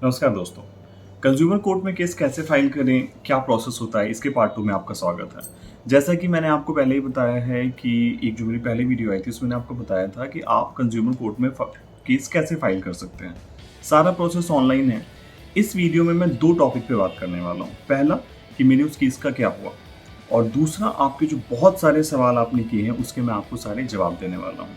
नमस्कार दोस्तों। Consumer court में केस कैसे फाइल करें, क्या प्रोसेस होता है, इसके पार्ट 2 में आपका स्वागत है। जैसा कि मैंने आपको पहले ही बताया है कि एक जो मेरी पहली वीडियो आई थी उसमें मैंने आपको बताया था कि आप कंज्यूमर कोर्ट में केस कैसे फाइल कर सकते हैं। सारा प्रोसेस ऑनलाइन है। इस वीडियो में मैं 2 टॉपिक पे बात करने वाला हूँ। पहला कि मेरे उस केस का क्या हुआ और दूसरा आपके जो बहुत सारे सवाल आपने किए हैं उसके मैं आपको सारे जवाब देने वाला हूँ।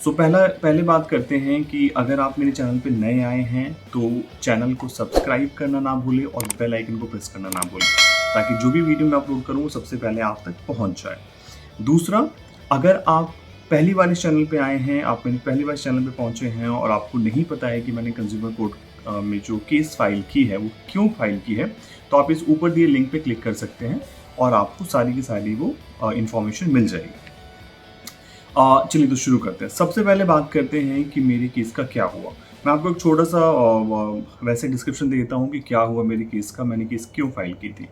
पहले बात करते हैं कि अगर आप मेरे चैनल पे नए आए हैं तो चैनल को सब्सक्राइब करना ना भूलें और बेल आइकन को प्रेस करना ना भूलें ताकि जो भी वीडियो मैं अपलोड करूँ वो सबसे पहले आप तक पहुंच जाए। दूसरा, अगर आप पहली बार इस चैनल पे आए हैं, आप मेरी पहली बार इस चैनल पे पहुंचे हैं और आपको नहीं पता है कि मैंने कंज्यूमर कोर्ट में जो केस फाइल की है वो क्यों फाइल की है, तो आप इस ऊपर दिए लिंक पे क्लिक कर सकते हैं और आपको सारी की सारी वो इन्फॉर्मेशन मिल जाएगी। चलिए तो शुरू करते हैं। सबसे पहले बात करते हैं कि मेरे केस का क्या हुआ। मैं आपको एक छोटा सा वैसे डिस्क्रिप्शन दे देता हूँ कि क्या हुआ मेरे केस का, मैंने केस क्यों फाइल की थी।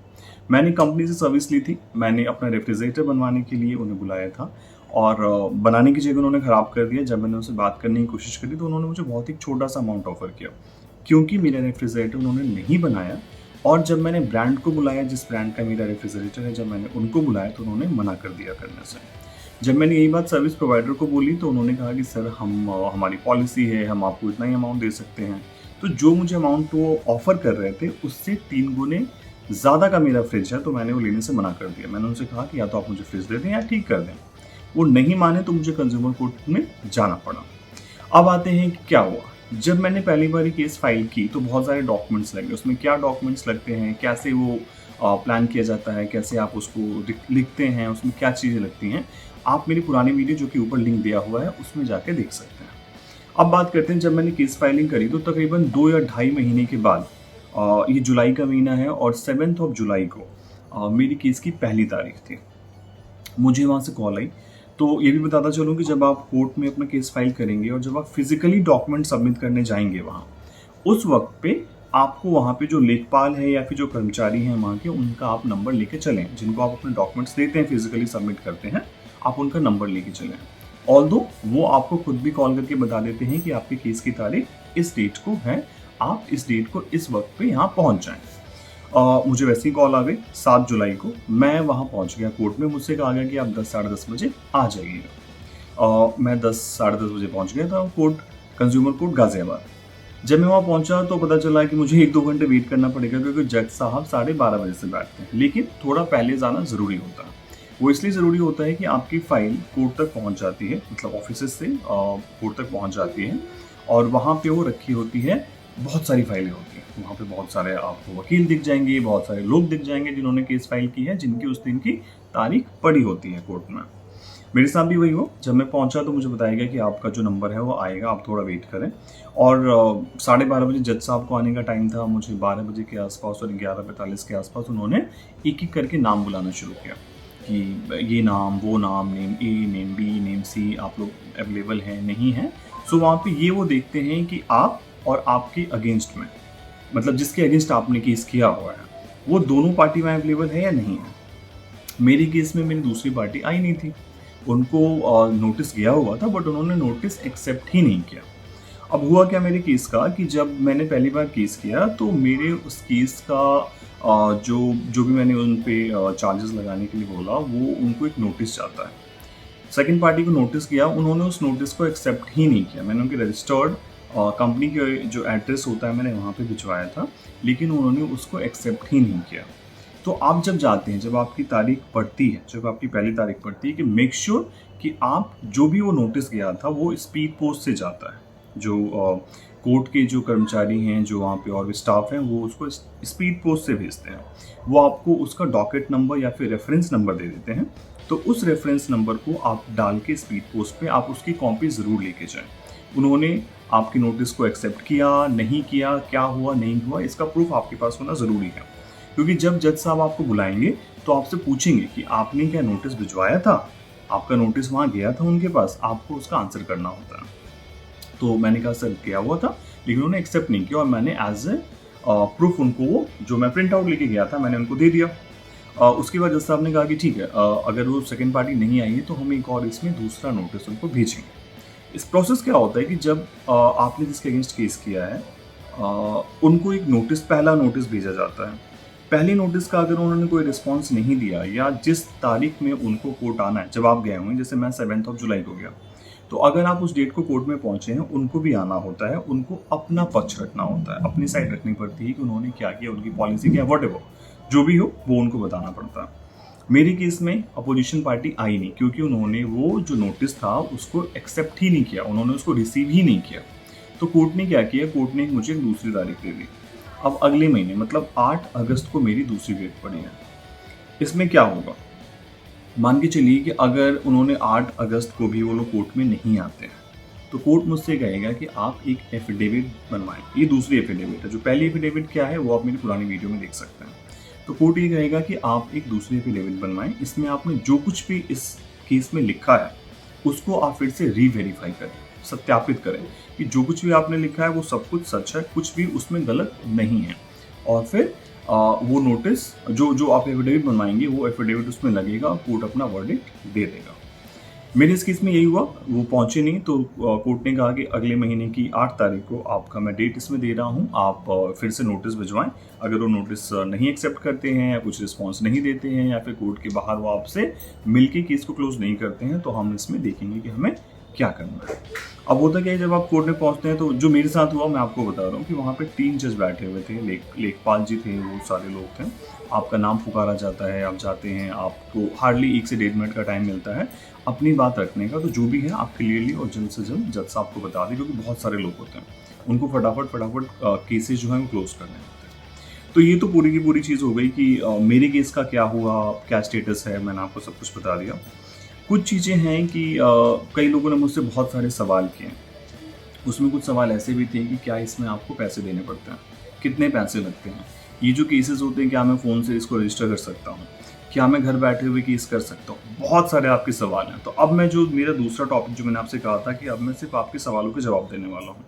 मैंने कंपनी से सर्विस ली थी। मैंने अपना रेफ्रिजरेटर बनवाने के लिए उन्हें बुलाया था और बनाने की जगह उन्होंने ख़राब कर दिया। जब मैंने उनसे बात करने की कोशिश करी तो उन्होंने मुझे बहुत ही छोटा सा अमाउंट ऑफर किया क्योंकि मेरा रेफ्रिजरेटर उन्होंने नहीं बनाया। और जब मैंने ब्रांड को बुलाया, जिस ब्रांड का मेरा रेफ्रिजरेटर है, जब मैंने उनको बुलाया तो उन्होंने मना कर दिया करने से। जब मैंने यही बात सर्विस प्रोवाइडर को बोली तो उन्होंने कहा कि सर हमारी पॉलिसी है, हम आपको इतना ही अमाउंट दे सकते हैं। तो जो मुझे अमाउंट वो ऑफ़र कर रहे थे उससे 3 गुने ज़्यादा का मेरा फ्रिज है, तो मैंने वो लेने से मना कर दिया। मैंने उनसे कहा कि या तो आप मुझे फ्रिज दे दें या ठीक कर दें। वो नहीं माने तो मुझे कंज्यूमर कोर्ट में जाना पड़ा। अब आते हैं कि क्या हुआ। जब मैंने पहली बार ये केस फाइल की तो बहुत सारे डॉक्यूमेंट्स लगे। उसमें क्या डॉक्यूमेंट्स लगते हैं, कैसे वो प्लान किया जाता है, कैसे आप उसको लिखते हैं, उसमें क्या चीज़ें लगती हैं, आप मेरी पुरानी वीडियो जो कि ऊपर लिंक दिया हुआ है उसमें जाके देख सकते हैं। अब बात करते हैं जब मैंने केस फाइलिंग करी तो तकरीबन 2 या ढाई महीने के बाद, ये जुलाई का महीना है और 7 जुलाई को मेरी केस की पहली तारीख थी। मुझे वहाँ से कॉल आई। तो ये भी बताता चलूँ कि जब आप कोर्ट में अपना केस फाइल करेंगे और जब आप फिजिकली डॉक्यूमेंट सबमिट करने जाएंगे वहाँ, उस वक्त पे आपको वहाँ पे जो लेखपाल है या फिर जो कर्मचारी हैं वहाँ के, उनका आप नंबर लेके चलें। जिनको आप अपने डॉक्यूमेंट्स देते हैं, फिजिकली सबमिट करते हैं, आप उनका नंबर लेके चलें। ऑल्दो वो आपको खुद भी कॉल करके बता देते हैं कि आपके केस की तारीख इस डेट को है, आप इस डेट को इस वक्त पे यहाँ पहुँच जाएँ। मुझे वैसे ही कॉल आ गई 7 जुलाई को। मैं वहाँ पहुँच गया कोर्ट में। मुझसे कहा गया कि आप 10 साढ़े 10 बजे आ जाइएगा। मैं 10 साढ़े 10 बजे पहुँच गया था कोर्ट, कंज्यूमर कोर्ट गाज़ियाबाद। जब मैं वहाँ पहुँचा तो पता चला कि मुझे 1-2 घंटे वेट करना पड़ेगा क्योंकि जज साहब साढ़े 12 बजे से बैठते हैं। लेकिन थोड़ा पहले जाना ज़रूरी होता है। वो इसलिए ज़रूरी होता है कि आपकी फ़ाइल कोर्ट तक पहुँच जाती है, मतलब ऑफ़िसेज़ से कोर्ट तक पहुँच जाती है और वहाँ पे वो रखी होती है, बहुत सारी फाइलें होती हैं। वहाँ पे बहुत सारे आपको वकील दिख जाएँगे, बहुत सारे लोग दिख जाएँगे जिन्होंने केस फाइल की है, जिनकी उस दिन की तारीख पड़ी होती है कोर्ट में। मेरे साथ भी वही हुआ। जब मैं पहुंचा तो मुझे बताया गया कि आपका जो नंबर है वो आएगा, आप थोड़ा वेट करें। और 12:30 बजे जज साहब को आने का टाइम था। मुझे 12 बजे के आसपास और 11:45 के आसपास उन्होंने एक एक करके नाम बुलाना शुरू किया कि ये नाम, वो नाम, नेम ए, नेम बी, नेम सी, आप लोग अवेलेबल हैं, नहीं हैं। सो वहाँ पे ये वो देखते हैं कि आप और आपके अगेंस्ट में, मतलब जिसके अगेंस्ट आपने केस किया हुआ है, वो दोनों पार्टी में अवेलेबल है या नहीं है। मेरी केस में मेरी दूसरी पार्टी आई नहीं थी। उनको नोटिस गया हुआ था बट उन्होंने नोटिस एक्सेप्ट ही नहीं किया। अब हुआ क्या मेरे केस का कि जब मैंने पहली बार केस किया तो मेरे उस केस का जो जो भी मैंने उन पे चार्जेस लगाने के लिए बोला, वो उनको एक नोटिस जाता है। सेकंड पार्टी को नोटिस किया, उन्होंने उस नोटिस को एक्सेप्ट ही नहीं किया। मैंने उनके रजिस्टर्ड कंपनी के जो एड्रेस होता है मैंने वहाँ पे भिजवाया था, लेकिन उन्होंने उसको एक्सेप्ट ही नहीं किया। तो आप जब जाते हैं, जब आपकी तारीख पड़ती है, जब आपकी पहली तारीख पड़ती है, कि मेक श्योर कि आप जो भी वो नोटिस गया था वो स्पीड पोस्ट से जाता है। जो कोर्ट के जो कर्मचारी हैं, जो वहाँ पे और भी स्टाफ हैं, वो उसको स्पीड पोस्ट से भेजते हैं। वो आपको उसका डॉकेट नंबर या फिर रेफरेंस नंबर दे देते हैं। तो उस रेफरेंस नंबर को आप डाल के स्पीड पोस्ट पे आप उसकी कॉपी ज़रूर लेके जाएं। उन्होंने आपकी नोटिस को एक्सेप्ट किया, नहीं किया, क्या हुआ, नहीं हुआ, इसका प्रूफ आपके पास होना ज़रूरी है। क्योंकि जब जज साहब आपको बुलाएंगे तो आपसे पूछेंगे कि आपने क्या नोटिस भिजवाया था, आपका नोटिस वहाँ गया था उनके पास, आपको उसका आंसर करना होता है। तो मैंने कहा सर किया हुआ था, लेकिन उन्होंने एक्सेप्ट नहीं किया और मैंने एज ए प्रूफ उनको वो जो मैं प्रिंट आउट लेके गया था मैंने उनको दे दिया। उसके बाद जज साहब ने कहा कि ठीक है, अगर वो सेकेंड पार्टी नहीं आई है तो हम एक और इसमें दूसरा नोटिस उनको भेजेंगे। इस प्रोसेस क्या होता है कि जब आपने जिसके अगेंस्ट केस किया है, उनको एक नोटिस, पहला नोटिस भेजा जाता है। पहले नोटिस का अगर उन्होंने कोई रिस्पॉन्स नहीं दिया या जिस तारीख में उनको कोर्ट आना है, जब आप गए होंगे, जैसे मैं 7 जुलाई को गया, तो अगर आप उस डेट को कोर्ट में पहुंचे हैं, उनको भी आना होता है, उनको अपना पक्ष रखना होता है, अपनी साइड रखनी पड़ती है कि उन्होंने क्या किया, उनकी पॉलिसी क्या है, व्हाटएवर जो भी हो वो उनको बताना पड़ता है। मेरे केस में अपोजिशन पार्टी आई नहीं, क्योंकि उन्होंने वो जो नोटिस था उसको एक्सेप्ट ही नहीं किया, उन्होंने उसको रिसीव ही नहीं किया। तो कोर्ट ने क्या किया, कोर्ट ने मुझे दूसरी तारीख दे दी। अब अगले महीने मतलब 8 अगस्त को मेरी दूसरी डेट पड़ी है। इसमें क्या होगा, मान के चलिए कि अगर उन्होंने 8 अगस्त को भी वो लोग कोर्ट में नहीं आते हैं, तो कोर्ट मुझसे कहेगा कि आप एक एफिडेविट बनवाएं। ये दूसरी एफिडेविट है। जो पहली एफिडेविट क्या है वो आप मेरी पुरानी वीडियो में देख सकते हैं। तो कोर्ट ये कहेगा कि आप एक दूसरी एफिडेविट बनवाएं, इसमें आपने जो कुछ भी इस केस में लिखा है उसको आप फिर से रीवेरीफाई करें, सत्यापित करें कि जो कुछ भी आपने लिखा है वो सब कुछ सच है, कुछ भी उसमें गलत नहीं है। और फिर वो नोटिस जो आप एफिडेविट बनवाएंगे वो एफिडेविट उसमें लगेगा, कोर्ट अपना वर्डिक्ट दे देगा। मेरे इस केस में यही हुआ, वो पहुंचे नहीं, तो कोर्ट ने कहा कि अगले महीने की 8 तारीख को आपका मैं डेट इसमें दे रहा हूं, आप फिर से नोटिस भिजवाएं। अगर वो नोटिस नहीं एक्सेप्ट करते हैं या कुछ रिस्पॉन्स नहीं देते हैं या फिर कोर्ट के बाहर वो आपसे मिलके केस को क्लोज नहीं करते हैं, तो हम इसमें देखेंगे कि हमें क्या करना है। अब होता क्या है, जब आप कोर्ट में पहुंचते हैं तो जो मेरे साथ हुआ मैं आपको बता रहा हूँ कि वहाँ पे 3 जज बैठे हुए थे, लेखपाल जी थे, वो सारे लोग थे। आपका नाम पुकारा जाता है, आप जाते हैं, आपको हार्डली 1 से 1.5 मिनट का टाइम मिलता है अपनी बात रखने का। तो जो भी है आप क्लियरली और जल्द से जल्द जज साहब को बता दें, क्योंकि बहुत सारे लोग होते हैं, उनको फटाफट केसेज जो है वो क्लोज करने होते हैं। तो ये तो पूरी की पूरी चीज़ हो गई कि मेरे केस का क्या हुआ, क्या स्टेटस है, मैंने आपको सब कुछ बता दिया। कुछ चीज़ें हैं कि कई लोगों ने मुझसे बहुत सारे सवाल किए। उसमें कुछ सवाल ऐसे भी थे कि क्या इसमें आपको पैसे देने पड़ते हैं, कितने पैसे लगते हैं, ये जो केसेस होते हैं क्या मैं फ़ोन से इसको रजिस्टर कर सकता हूँ, क्या मैं घर बैठे हुए केस कर सकता हूँ, बहुत सारे आपके सवाल हैं। तो अब मैं जो मेरा दूसरा टॉपिक जो मैंने आपसे कहा था कि अब मैं सिर्फ आपके सवालों के जवाब देने वाला हूँ।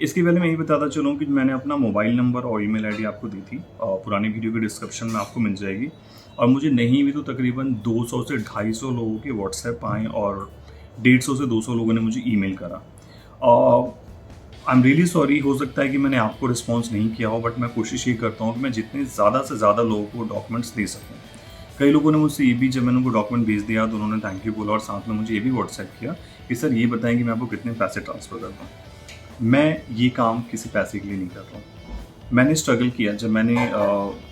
इसके पहले मैं ये बताता चलूँ कि मैंने अपना मोबाइल नंबर और ईमेल आईडी आपको दी थी, पुरानी वीडियो के डिस्क्रिप्शन में आपको मिल जाएगी। और मुझे नहीं भी तो तकरीबन 200 से 250 लोगों के व्हाट्सएप आए और 150 से 200 लोगों ने मुझे ईमेल करा। आई एम रियली सॉरी, हो सकता है कि मैंने आपको रिस्पॉन्स नहीं किया हो, बट मैं कोशिश ये करता हूँ कि मैं जितने ज़्यादा से ज़्यादा लोगों को डॉक्यूमेंट्स दे सकूँ। कई लोगों ने मुझसे ये भी, जब मैंने उनको डॉक्यूमेंट भेज दिया तो उन्होंने थैंक यू बोला और साथ में मुझे ये भी व्हाट्सएप किया कि सर ये बताएं कि मैं आपको कितने पैसे ट्रांसफ़र करता हूँ। मैं ये काम किसी पैसे के लिए नहीं कर रहा हूँ। मैंने स्ट्रगल किया, जब मैंने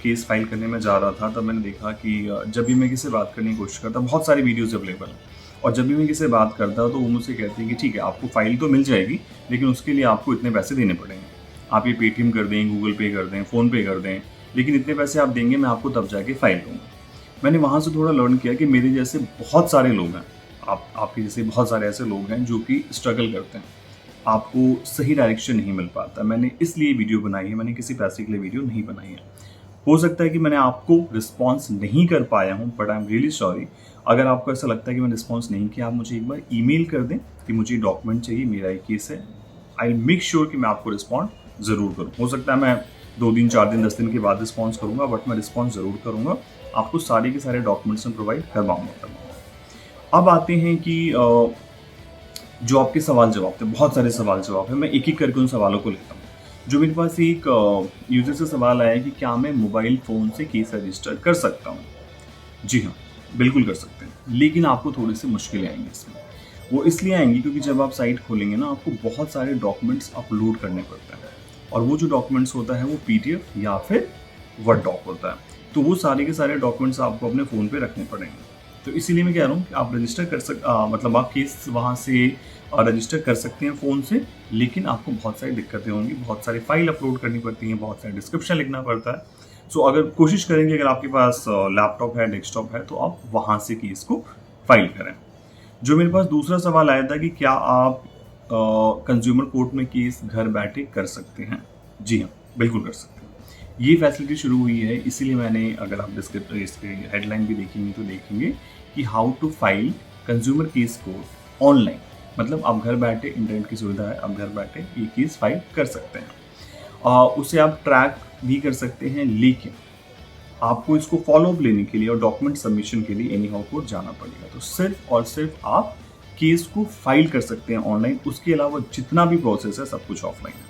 केस फाइल करने में जा रहा था तब मैंने देखा कि जब भी मैं किसी से बात करने की कोशिश करता, बहुत सारी वीडियोज़ अवेलेबल हैं, और जब भी मैं किसी से बात करता तो वो मुझसे कहते हैं कि ठीक है आपको फ़ाइल तो मिल जाएगी, लेकिन उसके लिए आपको इतने पैसे देने पड़ेंगे। आप ये पेटीएम कर दें, गूगल पे कर दें, फ़ोनपे कर दें, लेकिन इतने पैसे आप देंगे मैं आपको तब जाके फ़ाइल दूँगा। मैंने वहाँ से थोड़ा लर्न किया कि मेरे जैसे बहुत सारे लोग हैं, आपके जैसे बहुत सारे ऐसे लोग हैं जो कि स्ट्रगल करते हैं, आपको सही डायरेक्शन नहीं मिल पाता। मैंने इसलिए वीडियो बनाई है, मैंने किसी पैसे के लिए वीडियो नहीं बनाई है। हो सकता है कि मैंने आपको रिस्पॉन्स नहीं कर पाया हूँ, but I am really sorry. अगर आपको ऐसा लगता है कि मैंने रिस्पॉन्स नहीं किया, आप मुझे एक बार ईमेल कर दें कि मुझे डॉक्यूमेंट चाहिए, मेरा एक केस है। आई मेक श्योर कि मैं आपको रिस्पॉन्ड ज़रूर करूँ। हो सकता है मैं 2 दिन, 4 दिन, 10 दिन के बाद रिस्पॉन्स करूँगा, बट मैं रिस्पॉन्स ज़रूर करूँगा। आपको सारे के सारे डॉक्यूमेंट्स में प्रोवाइड करवाऊँगा। अब आते हैं कि जो आपके सवाल जवाब थे, बहुत सारे सवाल जवाब हैं, मैं एक एक करके उन सवालों को लेता हूँ। जो मेरे पास एक यूज़र से सवाल आया कि क्या मैं मोबाइल फ़ोन से केस रजिस्टर कर सकता हूँ? जी हाँ, बिल्कुल कर सकते हैं, लेकिन आपको थोड़ी सी मुश्किलें आएंगी इसमें। वो इसलिए आएंगी क्योंकि जब आप साइट खोलेंगे ना, आपको बहुत सारे डॉक्यूमेंट्स अपलोड करने पड़ते हैं, और वो जो डॉक्यूमेंट्स होता है वो PDF या फिर वर्ड डॉक होता है। तो वो सारे के सारे डॉक्यूमेंट्स आपको अपने फ़ोन पे रखने पड़ेंगे। तो इसीलिए मैं कह रहा हूँ कि आप रजिस्टर कर मतलब आप केस वहाँ से रजिस्टर कर सकते हैं फ़ोन से, लेकिन आपको बहुत सारी दिक्कतें होंगी, बहुत सारी फाइल अपलोड करनी पड़ती हैं, बहुत सारी डिस्क्रिप्शन लिखना पड़ता है। सो अगर कोशिश करेंगे, अगर आपके पास लैपटॉप है, डेस्कटॉप है, तो आप वहाँ से केस को फाइल करें। जो मेरे पास दूसरा सवाल आया था कि क्या आप कंज्यूमर कोर्ट में केस घर बैठे कर सकते हैं? जी हाँ, बिल्कुल कर सकते हैं। ये फैसिलिटी शुरू हुई है, इसीलिए मैंने, अगर आप इसके हेडलाइन भी देखेंगे तो देखेंगे कि how to file consumer case court online. मतलब आप घर बैठे, इंटरनेट की सुविधा है, आप घर बैठे ये केस फाइल कर सकते हैं। उसे आप ट्रैक भी कर सकते हैं, लेकिन आपको इसको फॉलोअप लेने के लिए और डॉक्यूमेंट सबमिशन के लिए एनी हाउ कोर्ट जाना पड़ेगा। तो सिर्फ और सिर्फ आप केस को फाइल कर सकते हैं ऑनलाइन, उसके अलावा जितना भी प्रोसेस है सब कुछ ऑफलाइन है।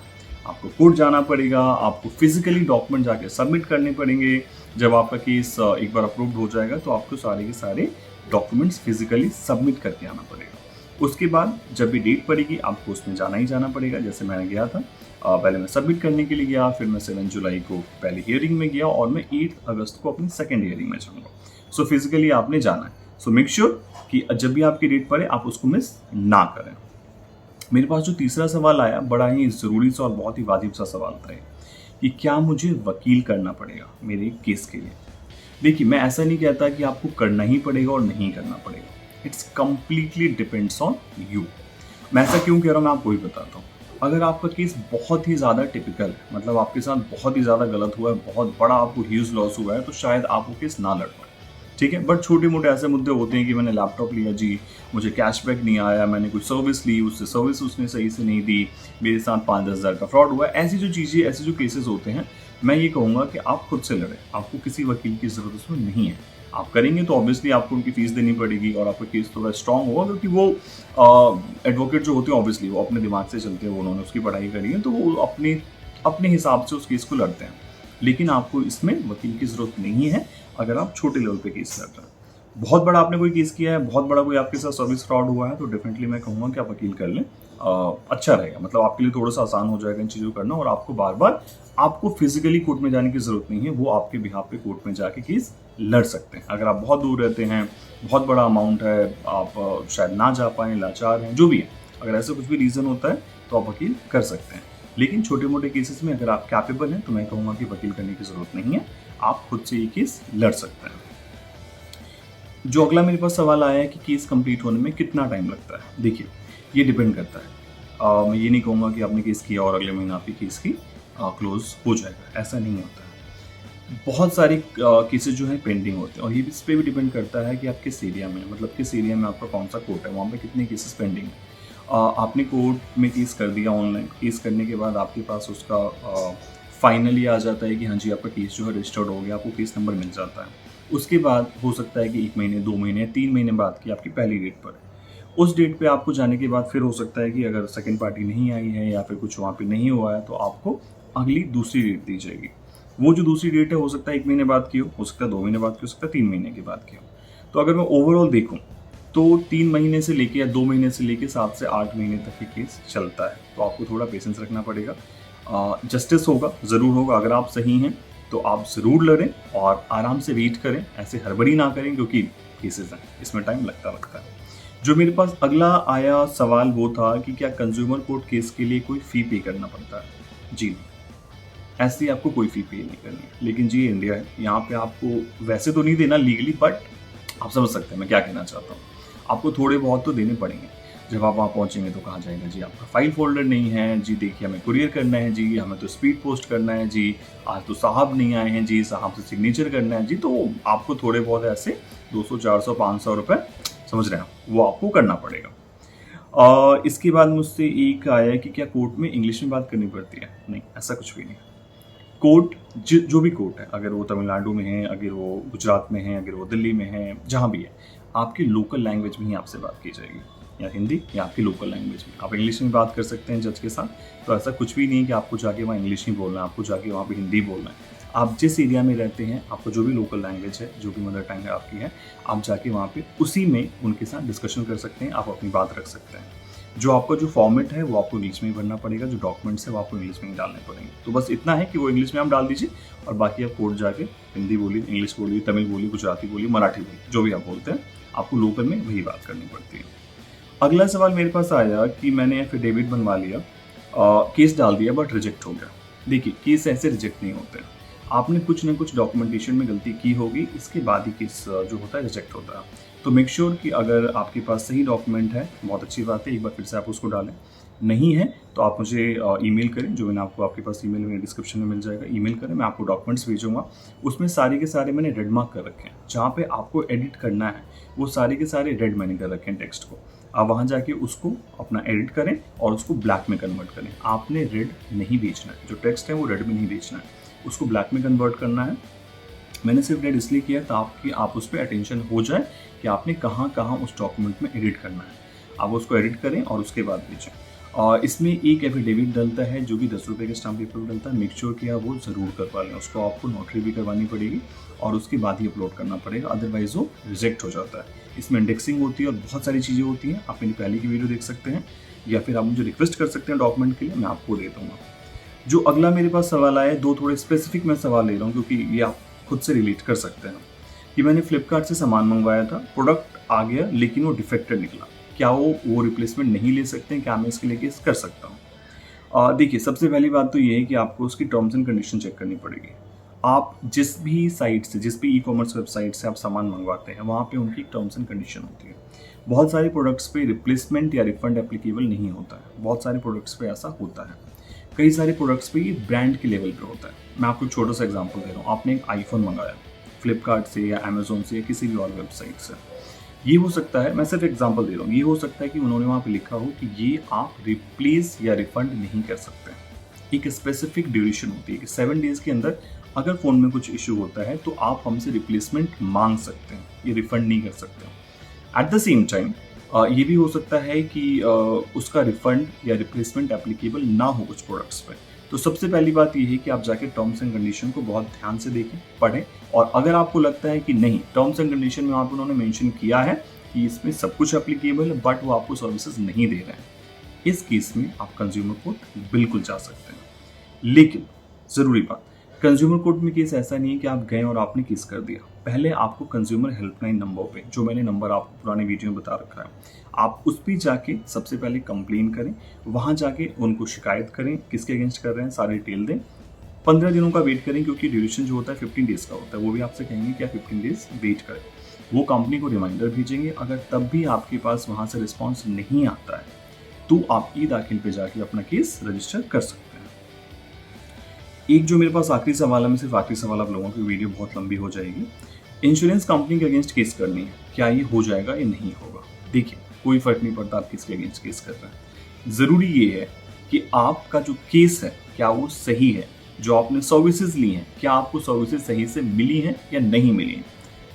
आपको कोर्ट जाना पड़ेगा, आपको फिजिकली डॉक्यूमेंट जाके सबमिट करने पड़ेंगे। जब आपका केस एक बार अप्रूव्ड हो जाएगा तो आपको सारे के सारे डॉक्यूमेंट्स फिजिकली सबमिट करके आना पड़ेगा। उसके बाद जब भी डेट पड़ेगी आपको उसमें जाना ही जाना पड़ेगा। जैसे मैंने गया था, पहले मैं सबमिट करने के लिए गया, फिर मैं 7 जुलाई को पहली हियरिंग में गया और मैं 8 अगस्त को अपनी सेकेंड हियरिंग में जाऊँगा। सो फिजिकली आपने जाना है। सो मेक श्योर कि जब भी आपकी डेट पड़े आप उसको मिस ना करें। मेरे पास जो तीसरा सवाल आया, बड़ा ही ज़रूरी सा और बहुत ही वाजिब सा सवाल था ये, कि क्या मुझे वकील करना पड़ेगा मेरे केस के लिए। देखिए, मैं ऐसा नहीं कहता कि आपको करना ही पड़ेगा और नहीं करना पड़ेगा। It's completely depends on you. मैं ऐसा क्यों कह रहा हूँ, मैं आपको ही बताता हूँ। अगर आपका केस बहुत ही ज़्यादा टिपिकल है, मतलब आपके साथ बहुत ही ज़्यादा गलत हुआ है, बहुत बड़ा आपको ह्यूज लॉस हुआ है, तो शायद आप वो केस ना लड़ पाए, ठीक है। बट छोटे मोटे ऐसे मुद्दे होते हैं कि मैंने लैपटॉप लिया जी, मुझे कैशबैक नहीं आया, मैंने कोई सर्विस ली, उससे सर्विस उसने सही से नहीं दी, मेरे साथ 5-10 हज़ार का फ्रॉड हुआ है। ऐसी जो चीज़ें, ऐसे जो केसेस होते हैं, मैं ये कहूँगा कि आप खुद से लड़ें। आपको किसी वकील की ज़रूरत उसमें नहीं है। आप करेंगे तो ऑब्वियसली आपको उनकी फ़ीस देनी पड़ेगी और आपका केस थोड़ा स्ट्रांग होगा, क्योंकि वो एडवोकेट जो होते हैं ऑब्वियसली वो अपने दिमाग से चलते हैं, वो उन्होंने उसकी पढ़ाई करी है, तो वो अपने हिसाब से उस केस को लड़ते हैं। लेकिन आपको इसमें वकील की ज़रूरत नहीं है अगर आप छोटे लेवल पे केस लड़ रहे हैं। बहुत बड़ा आपने कोई केस किया है, बहुत बड़ा कोई आपके साथ सर्विस फ्रॉड हुआ है, तो डेफिनेटली मैं कहूँगा कि आप वकील कर लें। अच्छा रहेगा, मतलब आपके लिए थोड़ा सा आसान हो जाएगा इन चीज़ों को करना, और आपको बार बार आपको फिजिकली कोर्ट में जाने की ज़रूरत नहीं है। वो आपके बिहाफ पे कोर्ट में जाके केस लड़ सकते हैं। अगर आप बहुत दूर रहते हैं, बहुत बड़ा अमाउंट है, आप शायद ना जा पाएँ, लाचार हैं, जो भी है, अगर ऐसा कुछ भी रीज़न होता है तो आप वकील कर सकते हैं। लेकिन छोटे मोटे केसेस में अगर आप कैपेबल हैं तो मैं कहूँगा कि वकील करने की ज़रूरत नहीं है, आप खुद से ये केस लड़ सकते हैं। जो अगला मेरे पास सवाल आया है कि केस कंप्लीट होने में कितना टाइम लगता है। देखिए, ये डिपेंड करता है। मैं ये नहीं कहूँगा कि आपने केस किया और अगले महीने आपकी केस की क्लोज हो जाएगा, ऐसा नहीं होता है। बहुत सारे केसेस जो हैं पेंडिंग होते हैं, और ये इस पे भी डिपेंड करता है कि आप किस एरिया में हैं, मतलब किस एरिया में आपका कौन सा कोर्ट है, वहाँ पे कितने केसेस पेंडिंग हैं। आपने कोर्ट में केस कर दिया ऑनलाइन, केस करने के बाद आपके पास उसका फाइनली आ जाता है कि हाँ जी आपका केस जो है रजिस्टर्ड हो गया, आपको केस नंबर मिल जाता है। उसके बाद हो सकता है कि 1 महीने, 2 महीने, 3 महीने बाद की आपकी पहली डेट पर है। उस डेट पे आपको जाने के बाद फिर हो सकता है कि अगर सेकंड पार्टी नहीं आई है या फिर कुछ वहाँ पे नहीं हुआ है, तो आपको अगली दूसरी डेट दी जाएगी। वो जो दूसरी डेट है, हो सकता है 1 महीने बाद की हो सकता है 2 महीने बाद की, हो सकता है 3 महीने के बाद की हो। तो अगर मैं ओवरऑल देखूँ तो 3 महीने से लेके या 2 महीने से लेके 7 से 8 महीने तक ये केस चलता है। तो आपको थोड़ा पेशेंस रखना पड़ेगा। जस्टिस होगा, ज़रूर होगा। अगर आप सही हैं तो आप ज़रूर लड़ें और आराम से वेट करें, ऐसे हड़बड़ी ना करें, क्योंकि केसेस हैं, इसमें टाइम लगता है। जो मेरे पास अगला आया सवाल वो था कि क्या कंज्यूमर कोर्ट केस के लिए कोई फ़ी पे करना पड़ता है? जी नहीं, ऐसे आपको कोई फ़ी पे नहीं करनी है। लेकिन जी, इंडिया है, यहाँ पे आपको वैसे तो नहीं देना लीगली, बट आप समझ सकते हैं मैं क्या कहना चाहता हूँ। आपको थोड़े बहुत तो देने पड़ेंगे। जब आप वहाँ पहुँचेंगे तो कहा जाएगा जी आपका फ़ाइल फ़ोल्डर नहीं है, जी देखिए हमें कुरियर करना है, जी हमें तो स्पीड पोस्ट करना है, जी आज तो साहब नहीं आए हैं, जी साहब से सिग्नेचर करना है, जी। तो आपको थोड़े बहुत ऐसे 200, 400, 500 रुपये, समझ रहे हैं आप, वो आपको करना पड़ेगा। इसके बाद मुझसे एक आया है कि क्या कोर्ट में इंग्लिश में बात करनी पड़ती है? नहीं, ऐसा कुछ भी नहीं। कोर्ट जो भी कोर्ट है, अगर वो तमिलनाडु में है, अगर वो गुजरात में है, अगर वो दिल्ली में है, जहाँ भी है, आपकी लोकल लैंग्वेज में ही आपसे बात की जाएगी, या हिंदी या आपकी लोकल लैंग्वेज में। आप इंग्लिश में बात कर सकते हैं जज के साथ, तो ऐसा कुछ भी नहीं है कि आपको जाके वहाँ इंग्लिश ही बोलना है, आपको जाके वहाँ पे हिंदी बोलना है। आप जिस एरिया में रहते हैं, आपको जो भी लोकल लैंग्वेज है, जो भी मदर टंग है आपकी है, आप जाके वहाँ पे उसी में उनके साथ डिस्कशन कर सकते हैं, आप अपनी बात रख सकते हैं। जो आपका जो फॉर्मेट है वो आपको इंग्लिश में ही भरना पड़ेगा, जो डॉक्यूमेंट्स है वो आपको इंग्लिश में ही डालने पड़ेंगे। तो बस इतना है कि वो इंग्लिश में आप डाल दीजिए, और बाकी आप कोर्ट जाके हिंदी बोलिए, इंग्लिश बोलिए, तमिल बोलिए, गुजराती बोलिए, मराठी बोलिए, जो भी आप बोलते हैं, आपको लोकल में वही बात करनी पड़ती है। अगला सवाल मेरे पास आया कि मैंने एफिडेविट बनवा लिया, केस डाल दिया, बट रिजेक्ट हो गया। देखिए, केस ऐसे रिजेक्ट नहीं होते हैं। आपने कुछ ना कुछ डॉक्यूमेंटेशन में गलती की होगी, इसके बाद ही केस जो होता है रिजेक्ट होता है। तो मेक श्योर कि अगर आपके पास सही डॉक्यूमेंट है, बहुत अच्छी बात है, एक बार फिर से आप उसको डालें। नहीं है तो आप मुझे ईमेल करें, जो मैंने आपको आपके पास ईमेल में डिस्क्रिप्शन में मिल जाएगा। ईमेल करें, मैं आपको डॉक्यूमेंट्स भेजूंगा। उसमें सारे के सारे मैंने रेड मार्क कर रखे हैं, जहाँ पे आपको एडिट करना है वो सारे के सारे रेड मैंने कर रखे हैं टेक्स्ट को। आप वहाँ जाके उसको अपना एडिट करें और उसको ब्लैक में कन्वर्ट करें। आपने रेड नहीं बेचना है, जो टेक्स्ट है वो रेड में नहीं बेचना है, उसको ब्लैक में कन्वर्ट करना है। मैंने सिर्फ रेड इसलिए किया ताकि आप उस पर अटेंशन हो जाए कि आपने कहाँ कहाँ उस डॉक्यूमेंट में एडिट करना है। आप उसको एडिट करें और उसके बाद भेजें। इसमें एक एफिडेविट डलता है जो कि 10 रुपये के स्टाम्प पेपर पर डलता है। मेक श्योर कि आप वो ज़रूर करवा लें, उसको आपको नोटरी भी करवानी पड़ेगी और उसके बाद ही अपलोड करना पड़ेगा, अदरवाइज़ वो रिजेक्ट हो जाता है। इसमें इंडेक्सिंग होती है और बहुत सारी चीज़ें होती हैं। आप मेरी पहले की वीडियो देख सकते हैं या फिर आप मुझे रिक्वेस्ट कर सकते हैं डॉक्यूमेंट के लिए, मैं आपको दे दूँगा। जो अगला मेरे पास सवाल आया है, 2 थोड़े स्पेसिफिक मैं सवाल ले रहा हूँ क्योंकि ये आप खुद से रिलेट कर सकते हैं कि मैंने फ्लिपकार्ट से सामान मंगवाया था, प्रोडक्ट आ गया लेकिन वो डिफेक्टेड निकला। क्या वो रिप्लेसमेंट नहीं ले सकते हैं? क्या मैं इसके लिए केस कर सकता हूँ? देखिए, सबसे पहली बात तो ये है कि आपको उसकी टर्म्स एंड कंडीशन चेक करनी पड़ेगी। आप जिस भी साइट से, जिस भी ई-कॉमर्स वेबसाइट से आप सामान मंगवाते हैं, वहाँ पे उनकी टर्म्स एंड कंडीशन होती है। बहुत सारे प्रोडक्ट्स पे रिप्लेसमेंट या रिफंड एप्लीकेबल नहीं होता है, बहुत सारे प्रोडक्ट्स पे ऐसा होता है। कई सारे प्रोडक्ट्स पे ये ब्रांड के लेवल पे होता है। मैं आपको एक छोटा सा एग्जांपल दे रहा हूँ। आपने एक आईफोन मंगाया फ्लिपकार्ट से या अमेजोन से या किसी भी और वेबसाइट से, ये हो सकता है, मैं सिर्फ एग्जांपल दे रहा हूँ, ये हो सकता है कि उन्होंने वहाँ पे लिखा हो कि ये आप रिप्लेस या रिफंड नहीं कर सकते। एक स्पेसिफिक ड्यूरेशन होती है कि 7 डेज़ के अंदर अगर फ़ोन में कुछ इशू होता है तो आप हमसे रिप्लेसमेंट मांग सकते हैं, ये रिफंड नहीं कर सकते। एट द सेम टाइम ये भी हो सकता है कि उसका रिफंड या रिप्लेसमेंट एप्लीकेबल ना हो कुछ प्रोडक्ट्स पे। तो सबसे पहली बात ये है कि आप जाके टर्म्स एंड कंडीशन को बहुत ध्यान से देखें, पढ़ें, और अगर आपको लगता है कि नहीं, टर्म्स एंड कंडीशन में वहाँ पे उन्होंने मेंशन किया है कि इसमें सब कुछ एप्लीकेबल है बट वो आपको सर्विसेज नहीं दे रहे हैं, इस केस में आप कंज्यूमर कोर्ट बिल्कुल जा सकते हैं। लेकिन ज़रूरी बात, कंज्यूमर कोर्ट में केस ऐसा नहीं है कि आप गए और आपने केस कर दिया। पहले आपको कंज्यूमर हेल्पलाइन नंबर पे, जो मैंने नंबर आपको पुराने वीडियो में बता रखा है, आप उस पर जाके सबसे पहले कंप्लेन करें, वहाँ जाके उनको शिकायत करें, किसके अगेंस्ट कर रहे हैं, सारी डिटेल दें। 15 दिनों का वेट करें क्योंकि ड्यूरेशन जो होता है 15 डेज़ का होता है। वो भी आपसे कहेंगे कि आप 15 डेज़ वेट करें। वो कंपनी को रिमाइंडर भेजेंगे। अगर तब भी आपके पास वहाँ से रिस्पॉन्स नहीं आता है तो आप ई दाखिल पे जाके अपना केस रजिस्टर कर सकते हैं। एक जो मेरे पास आखिरी सवाल है, मैं सिर्फ आखिरी सवाल आप लोगों की, वीडियो बहुत लंबी हो जाएगी। इंश्योरेंस कंपनी के अगेंस्ट केस करनी है, क्या ये हो जाएगा या नहीं होगा? देखिए, कोई फर्क नहीं पड़ता आप किसके अगेंस्ट केस कर रहे हैं। ज़रूरी ये है कि आपका जो केस है क्या वो सही है, जो आपने सर्विसेज ली हैं क्या आपको सर्विसेज सही से मिली हैं या नहीं मिली हैं।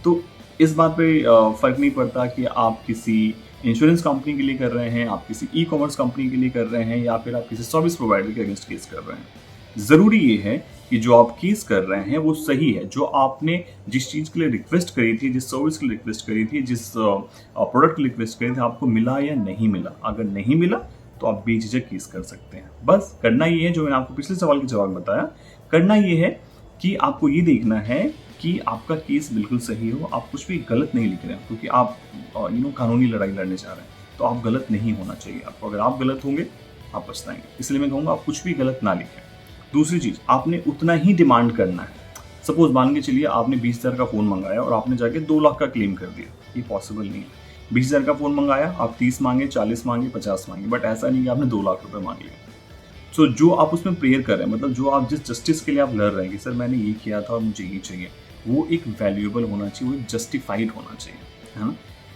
तो इस बात पे फ़र्क नहीं पड़ता कि आप किसी इंश्योरेंस कंपनी के लिए कर रहे हैं, आप किसी ई-कॉमर्स कंपनी के लिए कर रहे हैं या फिर आप किसी सर्विस प्रोवाइडर के अगेंस्ट केस कर रहे हैं। ज़रूरी ये है कि जो आप केस कर रहे हैं वो सही है, जो आपने जिस चीज़ के लिए रिक्वेस्ट करी थी, जिस सर्विस के लिए रिक्वेस्ट करी थी, जिस प्रोडक्ट के लिए रिक्वेस्ट करी थी, आपको मिला या नहीं मिला। अगर नहीं मिला तो आप बेझिझक केस कर सकते हैं। बस करना ये है, जो मैंने आपको पिछले सवाल के जवाब में बताया, करना ये है कि आपको ये देखना है कि आपका केस बिल्कुल सही हो, आप कुछ भी गलत नहीं लिख रहे हैं, क्योंकि आप कानूनी लड़ाई लड़ने जा रहे हैं, तो आप गलत नहीं होना चाहिए आपको। अगर आप गलत होंगे आप पछताएंगे, इसलिए मैं कहूँगा आप कुछ भी गलत ना लिखें। दूसरी चीज़, आपने उतना ही डिमांड करना है। सपोज मान के चलिए आपने 20,000 का फ़ोन मंगाया और आपने जाके 2 लाख का क्लेम कर दिया, ये पॉसिबल नहीं है। 20,000 का फ़ोन मंगाया, आप 30 मांगे, 40 मांगे, 50 मांगे, बट ऐसा नहीं कि आपने 2 लाख रुपए मांग लिए। सो जो आप उसमें प्रेयर कर रहे हैं, मतलब जो आप जिस जस्टिस के लिए आप लड़ रहे हैं कि सर मैंने ये किया था और मुझे ये चाहिए, वो एक वैल्यूएबल होना चाहिए, वो एक जस्टिफाइड होना चाहिए, है ना।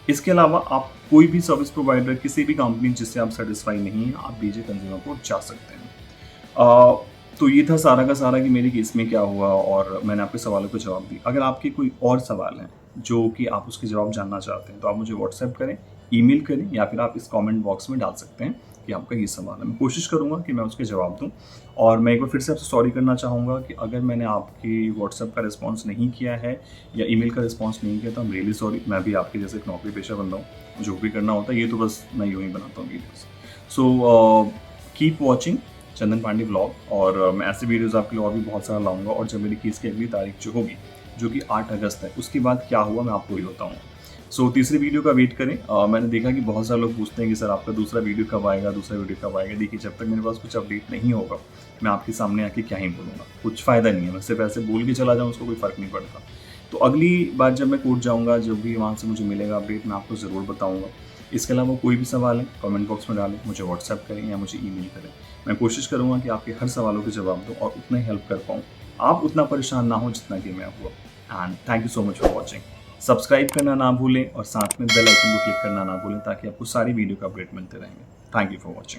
इसके अलावा आप कोई भी सर्विस प्रोवाइडर, किसी भी कंपनी जिससे आप सेटिस्फाई नहीं है, आप बीजे कंज्यूमर कोर्ट जा सकते हैं। तो ये था सारा का सारा कि मेरे केस में क्या हुआ और मैंने आपके सवालों के जवाब दिए। अगर आपके कोई और सवाल हैं जो कि आप उसके जवाब जानना चाहते हैं तो आप मुझे व्हाट्सएप करें, ईमेल करें, या फिर आप इस कमेंट बॉक्स में डाल सकते हैं कि आपका ये सवाल है। मैं कोशिश करूँगा कि मैं उसके जवाब दूँ। और मैं एक बार फिर से आपसे सॉरी करना चाहूँगा कि अगर मैंने आपकी व्हाट्सएप का रिस्पॉन्स नहीं किया है या ईमेल का रिस्पॉन्स नहीं किया तो आई एम रियली सॉरी। मैं भी आपके जैसे एक नौकरी पेशा बंदा हूँ, जो भी करना होता है ये तो बस मैं यूँ ही बनाता हूँ वीडियोज़। सो कीप वॉचिंग चंदन पांडे व्लॉग, और मैं ऐसे वीडियोज़ आपके लिए और भी बहुत सारा लाऊंगा। और जब मेरी केस की अगली तारीख जो होगी, जो कि 8 अगस्त है, उसके बाद क्या हुआ मैं आपको ही बताऊँगा। सो तीसरी वीडियो का वेट करें। मैंने देखा कि बहुत सारे लोग पूछते हैं कि सर आपका दूसरा वीडियो कब आएगा, दूसरा वीडियो कब आएगा। देखिए, जब तक मेरे पास कुछ अपडेट नहीं होगा मैं आपके सामने आके क्या ही बोलूँगा, कुछ फ़ायदा नहीं है। मैं सिर्फ ऐसे बोल के चला जाऊँ, उसको कोई फ़र्क नहीं पड़ता। तो अगली बार जब मैं कोर्ट जाऊँगा, जब भी वहाँ से मुझे मिलेगा अपडेट, मैं आपको ज़रूर बताऊँगा। इसके अलावा कोई भी सवाल है कमेंट बॉक्स में डालें, मुझे व्हाट्सएप करें या मुझे ईमेल करें। मैं कोशिश करूँगा कि आपके हर सवालों के जवाब दूँ और उतना ही हेल्प कर पाऊँ, आप उतना परेशान ना हो जितना कि मैं हुआ। And thank you so much for watching. Subscribe करना ना भूलें और साथ में बेल आइकन को क्लिक करना ना भूलें, ताकि आपको सारी वीडियो का अपडेट मिलते रहेंगे। Thank you for watching.